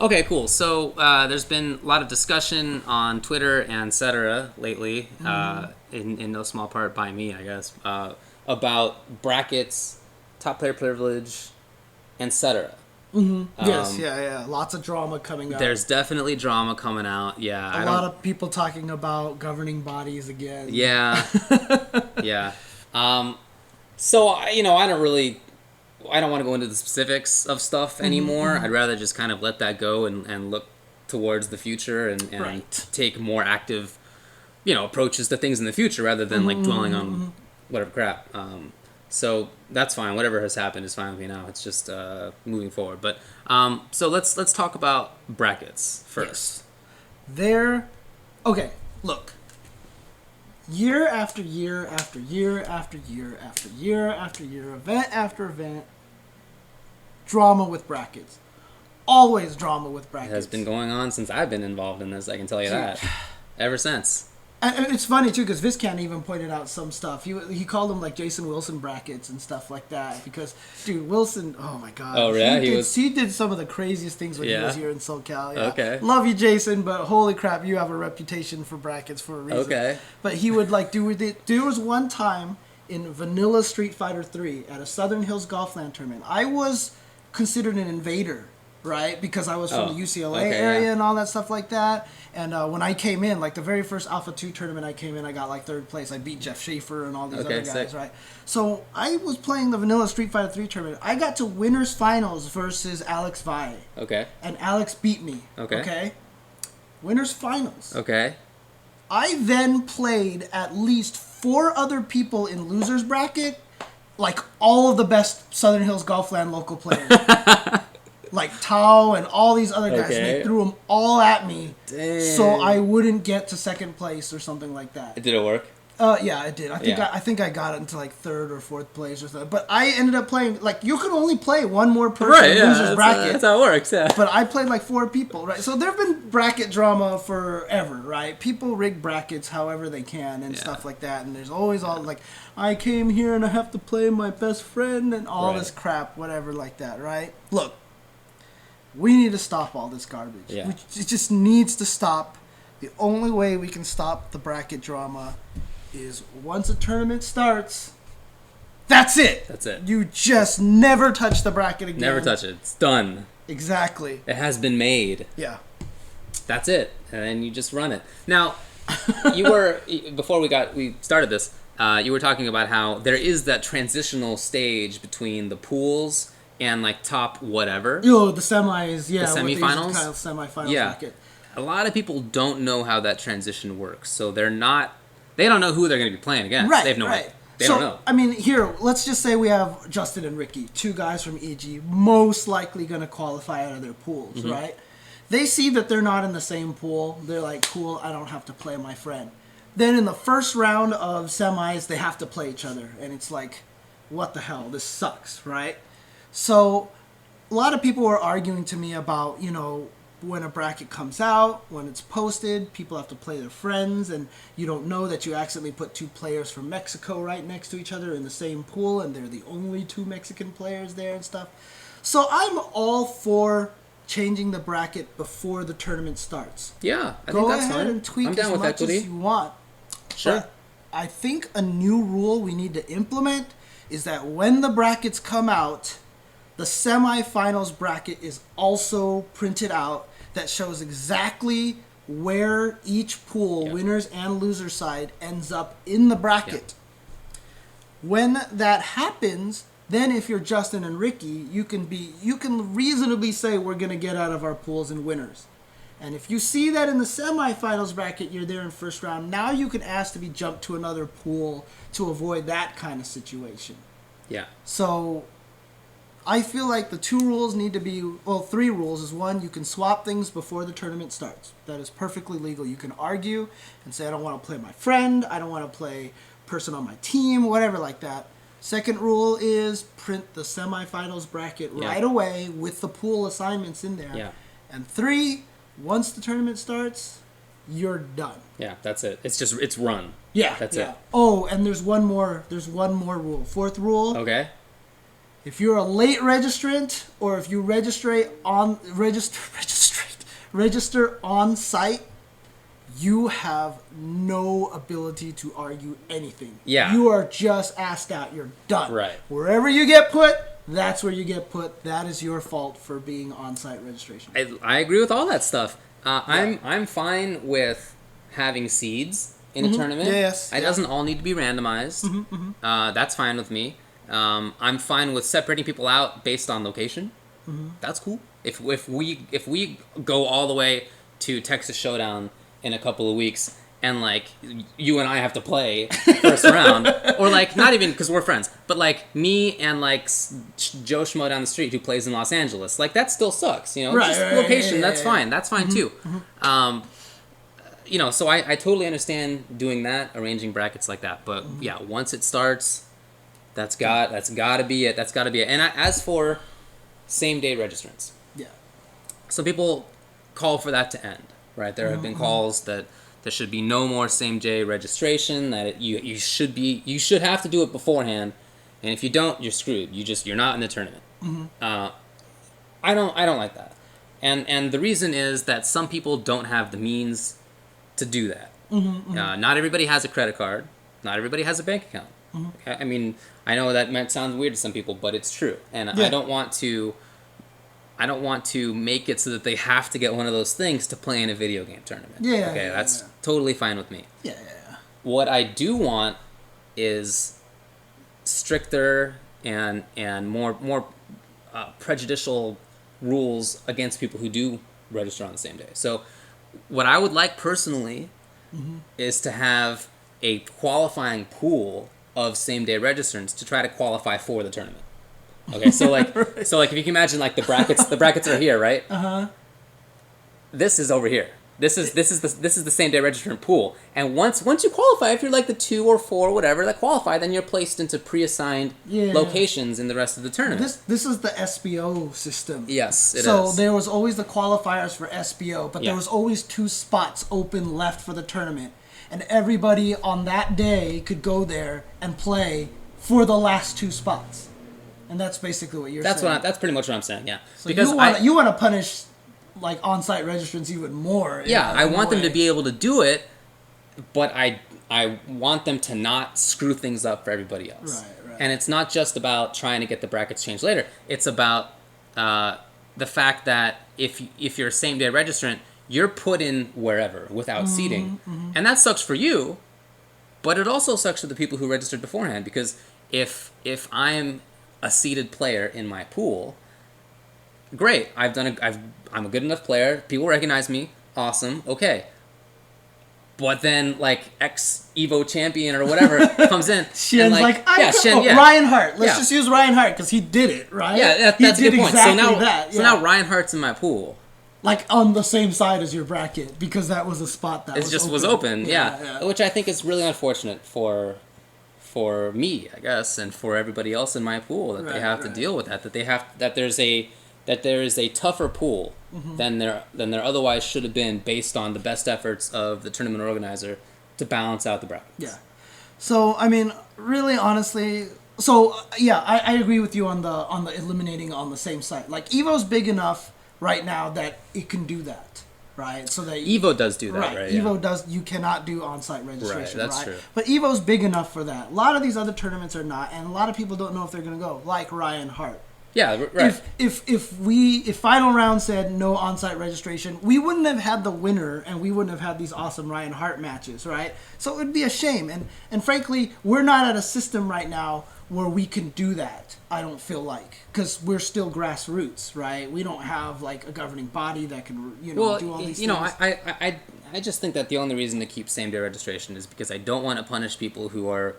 Okay, cool. So there's been a lot of discussion on Twitter and etc. lately, in no small part by me, I guess, about brackets, top player privilege, etc. Yes, yeah. Lots of drama coming out. There's definitely drama coming out. Yeah, a lot of people talking about governing bodies again. Yeah, yeah. So I don't want to go into the specifics of stuff anymore. I'd rather just kind of let that go and look towards the future and take more active, approaches to things in the future rather than like dwelling on whatever crap. So that's fine. Whatever has happened is fine with me now. It's just moving forward. But so let's talk about brackets first. Yes. Okay, look. Year after year after year after year after year after year, event after event, drama with brackets. Always drama with brackets. It has been going on since I've been involved in this, I can tell you that. Ever since. And it's funny, too, because Viscan even pointed out some stuff. He called them, like, Jason Wilson brackets and stuff like that. Because, dude, Wilson, oh, my God. Oh, yeah? He did some of the craziest things when he was here in SoCal. Yeah. Okay. Love you, Jason, but holy crap, you have a reputation for brackets for a reason. Okay. But he would, like, there was one time in Vanilla Street Fighter 3 at a Southern Hills Golfland tournament. I was considered an invader, right? Because I was from the UCLA area and all that stuff like that. And when I came in, like the very first Alpha 2 tournament I came in, I got like 3rd place. I beat Jeff Schaefer and all these other guys, sick. right? So I was playing the Vanilla Street Fighter 3 tournament. I got to winners finals versus Alex Vai. Okay. And Alex beat me. Okay. Winners finals. Okay. I then played at least 4 other people in losers bracket, like all of the best Southern Hills Golfland local players. Like Tao and all these other guys, and they threw them all at me, so I wouldn't get to 2nd place or something like that. Did it work? Yeah, it did. I think I got it into like 3rd or 4th place or something. But I ended up playing like you can only play one more person in losers bracket. That's how it works. Yeah. But I played like 4 people, right? So there've been bracket drama forever, right? People rig brackets however they can and stuff like that. And there's always all like, I came here and I have to play my best friend and all this crap, whatever like that, right? Look. We need to stop all this garbage. Yeah. It just needs to stop. The only way we can stop the bracket drama is once a tournament starts, that's it. That's it. You just never touch the bracket again. Never touch it. It's done. Exactly. It has been made. Yeah. That's it. And then you just run it. Now, before we started this, you were talking about how there is that transitional stage between the pools and like top whatever. The semis, yeah. The semifinals? Kind of semifinals bracket. A lot of people don't know how that transition works. So they don't know who they're going to be playing against. Right, They have no idea. They so, don't know. I mean, here, let's just say we have Justin and Ricky, 2 guys from EG, most likely going to qualify out of their pools, right? They see that they're not in the same pool. They're like, cool, I don't have to play my friend. Then in the first round of semis, they have to play each other. And it's like, what the hell? This sucks, right? So a lot of people were arguing to me about, when a bracket comes out, when it's posted, people have to play their friends, and you don't know that you accidentally put 2 players from Mexico right next to each other in the same pool, and they're the only 2 Mexican players there and stuff. So I'm all for changing the bracket before the tournament starts. Yeah, I think that's fine. Go ahead and tweak as much as you want. Sure. But I think a new rule we need to implement is that when the brackets come out, the semifinals bracket is also printed out that shows exactly where each pool, winners and losers side, ends up in the bracket. When that happens, then if you're Justin and Ricky, you can reasonably say we're going to get out of our pools and winners. And if you see that in the semifinals bracket, you're there in first round, now you can ask to be jumped to another pool to avoid that kind of situation. Yeah. So I feel like the 2 rules need to be, 3 rules is 1, you can swap things before the tournament starts. That is perfectly legal. You can argue and say, I don't want to play my friend, I don't want to play person on my team, whatever like that. Second rule is print the semifinals bracket right away with the pool assignments in there. Yeah. And 3, once the tournament starts, you're done. Yeah, that's it. It's run. Yeah. That's it. Oh, and there's one more rule. 4th rule. Okay. If you're a late registrant, or if you register register on site, you have no ability to argue anything. Yeah. You are just asked out. You're done. Right. Wherever you get put, that's where you get put. That is your fault for being on-site registration. I agree with all that stuff. I'm fine with having seeds in a tournament. Yes. It doesn't all need to be randomized. That's fine with me. I'm fine with separating people out based on location. That's cool. If we go all the way to Texas Showdown in a couple of weeks, and like you and I have to play first round, or like not even because we're friends, but like me and like Joe Schmo down the street who plays in Los Angeles, like that still sucks, you know. Right, just right, location, yeah, that's fine. That's fine too. You know, so I totally understand doing that, arranging brackets like that. But yeah, once it starts, that's got to be it. That's got to be it. And as for same day registrants, Yeah. some people call for that to end. Right, there have been calls that there should be no more same day registration. That you should have to do it beforehand, and if you don't, you're screwed. You're not in the tournament. I don't like that, and the reason is that some people don't have the means to do that. Not everybody has a credit card. Not everybody has a bank account. I mean, I know that might sound weird to some people, but it's true, and I don't want to make it so that they have to get one of those things to play in a video game tournament. Yeah. Okay, that's totally fine with me. Yeah. What I do want is stricter and more prejudicial rules against people who do register on the same day. So what I would like personally is to have a qualifying pool of same day registrants to try to qualify for the tournament. Okay, so like Right. so like if you can imagine like the brackets are here, right? This is over here. This is the same day registrant pool. And once you qualify, if you're like the 2 or 4 or whatever that qualify, then you're placed into pre-assigned locations in the rest of the tournament. This is the SBO system. Yes, it is. So there was always the qualifiers for SBO, but there was always 2 spots open left for the tournament. And everybody on that day could go there and play for the last 2 spots. And that's basically what you're saying. That's pretty much what I'm saying, yeah. So because you want to punish like on-site registrants even more. Yeah, I want them to be able to do it, but I want them to not screw things up for everybody else. Right. And it's not just about trying to get the brackets changed later. It's about the fact that if you're a same-day registrant, you're put in wherever without seating. And that sucks for you, but it also sucks for the people who registered beforehand, because if I'm a seeded player in my pool, great. I'm a good enough player. People recognize me. Awesome. Okay. But then, like, ex-Evo champion or whatever comes in. Shen's Shen, Ryan Hart. Let's just use Ryan Hart because he did it, right? Yeah, that's a good point. Exactly so now Ryan Hart's in my pool. Like, on the same side as your bracket, because that was a spot that was open. Yeah. Which I think is really unfortunate for me, I guess, and for everybody else in my pool, that they have to deal with that. That there is a tougher pool than there otherwise should have been, based on the best efforts of the tournament organizer to balance out the brackets. Yeah. So I mean, really, honestly, I agree with you on the eliminating on the same site. Like, Evo's big enough right now that it can do that. Right, so that Evo does do that, right? Evo does. You cannot do on-site registration, right? That's true. But Evo's big enough for that. A lot of these other tournaments are not, and a lot of people don't know if they're going to go. Like Ryan Hart. Yeah, right. If final round said no on-site registration, we wouldn't have had the winner, and we wouldn't have had these awesome Ryan Hart matches, right? So it would be a shame, and frankly, we're not at a system right now where we can do that. I don't feel like, because we're still grassroots, right? We don't have like a governing body that can do all these things. I just think that the only reason to keep same day registration is because I don't want to punish people who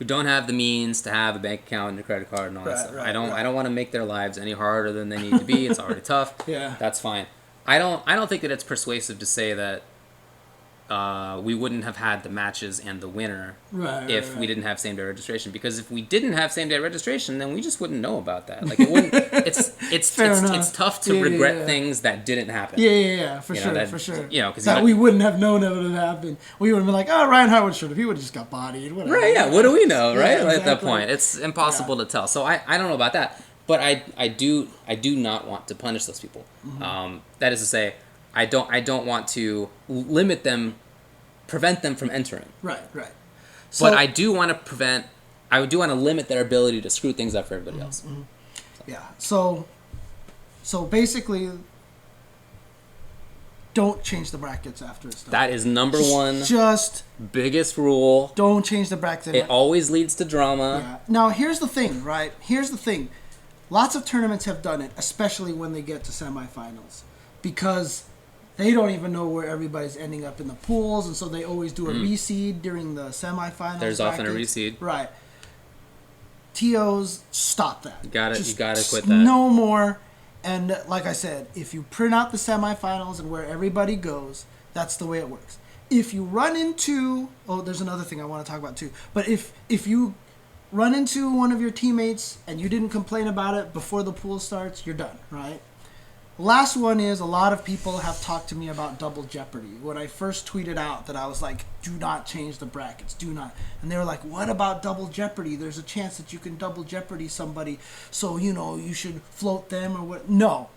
don't have the means to have a bank account and a credit card and all that stuff. I don't want to make their lives any harder than they need to be. It's already tough. Yeah, that's fine. I don't think that it's persuasive to say that we wouldn't have had the matches and the winner if we didn't have same day registration. Because if we didn't have same day registration, then we just wouldn't know about that. Like, it wouldn't. It's tough to regret things that didn't happen. Yeah, for sure. Because that we wouldn't have known it would have happened. We would have been like, oh, Ryan Howard should have. He would have just got bodied. Whatever. Right? Yeah. What do we know? Right? Exactly. At that point, it's impossible to tell. So I don't know about that. But I do not want to punish those people. That is to say, I don't want to limit them, prevent them from entering. Right. So, But I do want to limit their ability to screw things up for everybody else. Mm-hmm. Yeah. So basically, don't change the brackets after it's done. That is number one. Just biggest rule. don't change the brackets. It always leads to drama. Yeah. Now, here's the thing, right? Lots of tournaments have done it, especially when they get to semifinals, because they don't even know where everybody's ending up in the pools, and so they always do a reseed during the semifinals. There's often a reseed. Right. TOs, stop that. You gotta quit that. No more. And like I said, if you print out the semifinals and where everybody goes, that's the way it works. If you run into... Oh, there's another thing I want to talk about too. But if you run into one of your teammates and you didn't complain about it before the pool starts, you're done, right? Last one is, a lot of people have talked to me about double jeopardy. When I first tweeted out that I was like, do not change the brackets, do not. And they were like, what about double jeopardy? There's a chance that you can double jeopardy somebody, so, you should float them or what. No.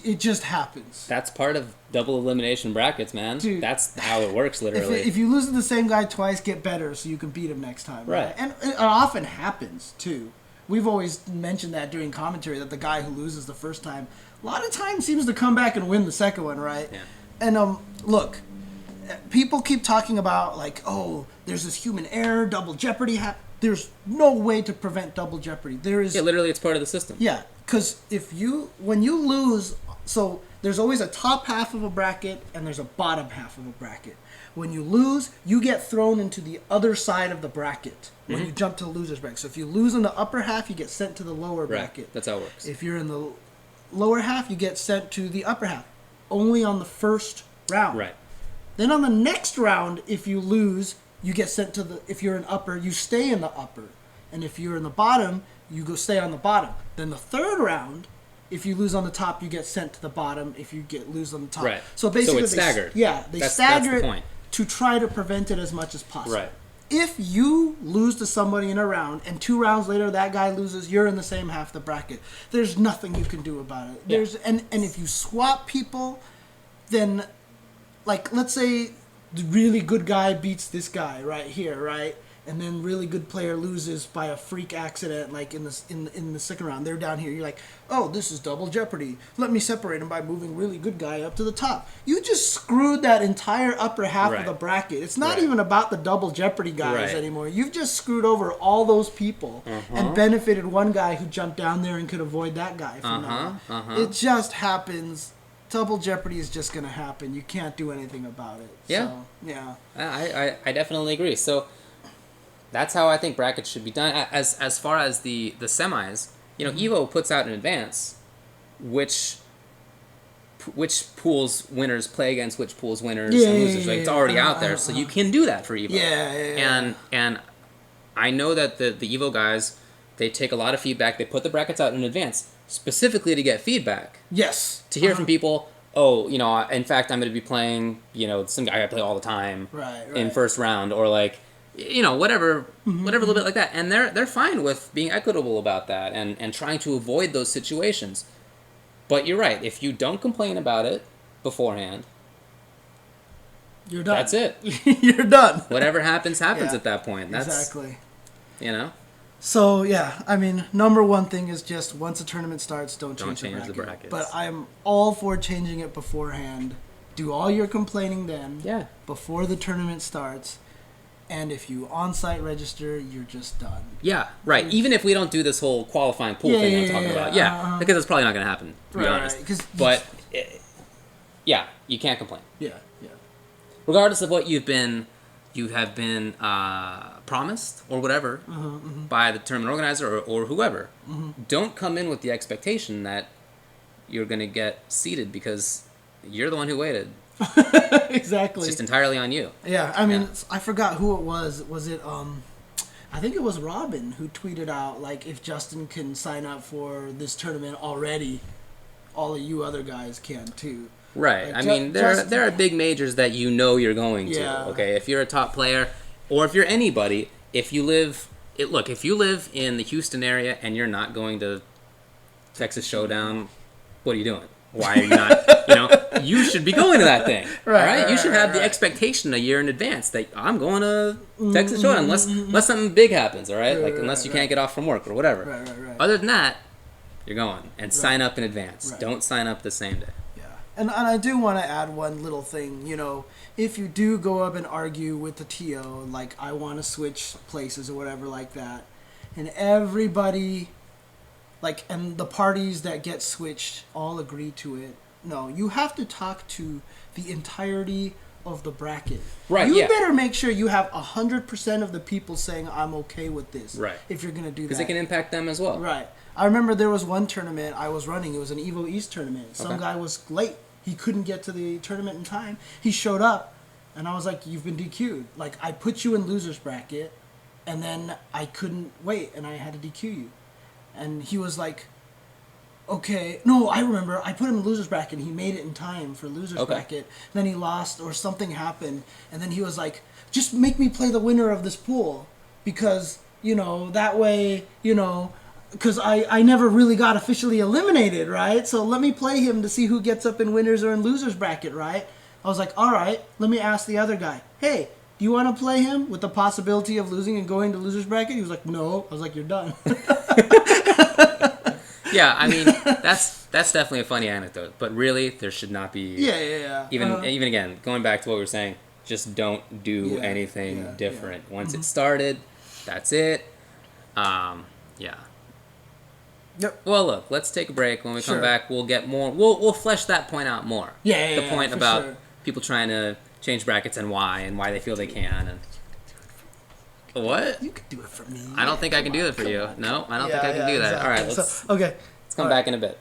It just happens. That's part of double elimination brackets, man. Dude, that's how it works, literally. If you lose to the same guy twice, get better so you can beat him next time. Right. And it often happens, too. We've always mentioned that during commentary, that the guy who loses the first time, a lot of times seems to come back and win the second one, right? Yeah. And look, people keep talking about, like, oh, there's this human error, double jeopardy. There's no way to prevent double jeopardy. There is. Yeah, literally, it's part of the system. Yeah, because when you lose, so there's always a top half of a bracket and there's a bottom half of a bracket. When you lose, you get thrown into the other side of the bracket when you jump to the loser's bracket. So if you lose in the upper half, you get sent to the lower bracket. That's how it works. If you're in the lower half, you get sent to the upper half. Only on the first round. Right. Then on the next round, if you lose, you get sent to the... If you're in upper, you stay in the upper. And if you're in the bottom, you go stay on the bottom. Then the third round, if you lose on the top, you get sent to the bottom. If you lose on the top. Right. So basically... So it's staggered. They stagger it to try to prevent it as much as possible. Right. If you lose to somebody in a round and 2 rounds later that guy loses, you're in the same half the bracket. There's nothing you can do about it. Yeah. And if you swap people, then, like, let's say the really good guy beats this guy right here, right? And then really good player loses by a freak accident, like in the second round. They're down here. You're like, oh, this is double jeopardy. Let me separate him by moving really good guy up to the top. You just screwed that entire upper half of the bracket. It's not even about the double jeopardy guys anymore. You've just screwed over all those people and benefited one guy who jumped down there and could avoid that guy from now on. It just happens. Double jeopardy is just going to happen. You can't do anything about it. Yeah. So, yeah. I definitely agree. So that's how I think brackets should be done. As far as the semis, Evo puts out in advance which pools winners play against which pools winners and losers. Like, it's already out there, so you can do that for Evo. And I know that the Evo guys, they take a lot of feedback. They put the brackets out in advance specifically to get feedback. Yes. To hear from people. Oh, in fact, I'm going to be playing, some guy I play all the time in first round, or like, whatever a little bit like that. And they're fine with being equitable about that and trying to avoid those situations. But you're right. If you don't complain about it beforehand, you're done. That's it. You're done. Whatever happens at that point. That's, exactly. So, yeah, I mean, number one thing is just once a tournament starts, don't change the bracket. But I'm all for changing it beforehand. Do all your complaining then. Yeah. Before the tournament starts. And if you on-site register, you're just done. Yeah, right. Even if we don't do this whole qualifying pool thing I'm talking about. Yeah, because it's probably not going to happen, to be honest. But, you can't complain. Yeah. Regardless of what you have been promised or whatever by the tournament organizer or whoever. Don't come in with the expectation that you're going to get seated because you're the one who waited. Exactly. It's just entirely on you. Yeah, I mean, I forgot who it was. Was it, I think it was Robin who tweeted out, like, if Justin can sign up for this tournament already, all of you other guys can too. Right. Like, I mean, there are big majors that you're going to. Okay, if you're a top player, or if you're anybody, if you live in the Houston area and you're not going to Texas Showdown, what are you doing? Why are you not? you should be going to that thing. Right, all right? right, You should have right, the right. expectation a year in advance that I'm going to Texas Showdown unless something big happens, all right? Right, Like, right, unless you right. can't get off from work or whatever. Right. Other than that, you're going. And sign up in advance. Right. Don't sign up the same day. Yeah. And I do want to add one little thing, if you do go up and argue with the TO, like, I want to switch places or whatever like that, and everybody, like, and the parties that get switched all agree to it, no, you have to talk to the entirety of the bracket. Right, You yeah. better make sure you have 100% of the people saying, I'm okay with this. Right. If you're going to do that. Because it can impact them as well. Right. I remember there was one tournament I was running. It was an Evo East tournament. Some guy was late. He couldn't get to the tournament in time. He showed up, and I was like, you've been DQ'd. Like, I put you in loser's bracket, and then I couldn't wait, and I had to DQ you. And he was like, okay. No, I remember. I put him in loser's bracket, and he made it in time for loser's bracket. Then he lost, or something happened, and then he was like, just make me play the winner of this pool, because, that way, because I never really got officially eliminated, right? So let me play him to see who gets up in winners or in losers bracket, right? I was like, all right, let me ask the other guy. Hey, do you want to play him with the possibility of losing and going to losers bracket? He was like, no. I was like, you're done. Yeah, I mean, that's definitely a funny anecdote. But really, there should not be... Yeah. Even again, going back to what we were saying, just don't do anything different. Yeah. Once it started, that's it. Yeah. Yep. Well, look, let's take a break. When we come Sure. back, we'll get more. We'll flesh that point out more. Yeah, The point for about sure. people trying to change brackets and why they feel they can. And what? You could do it for me. I don't think I can do that for you. No, I don't think I can do that. exactly. All right, let's Okay. come back in a bit.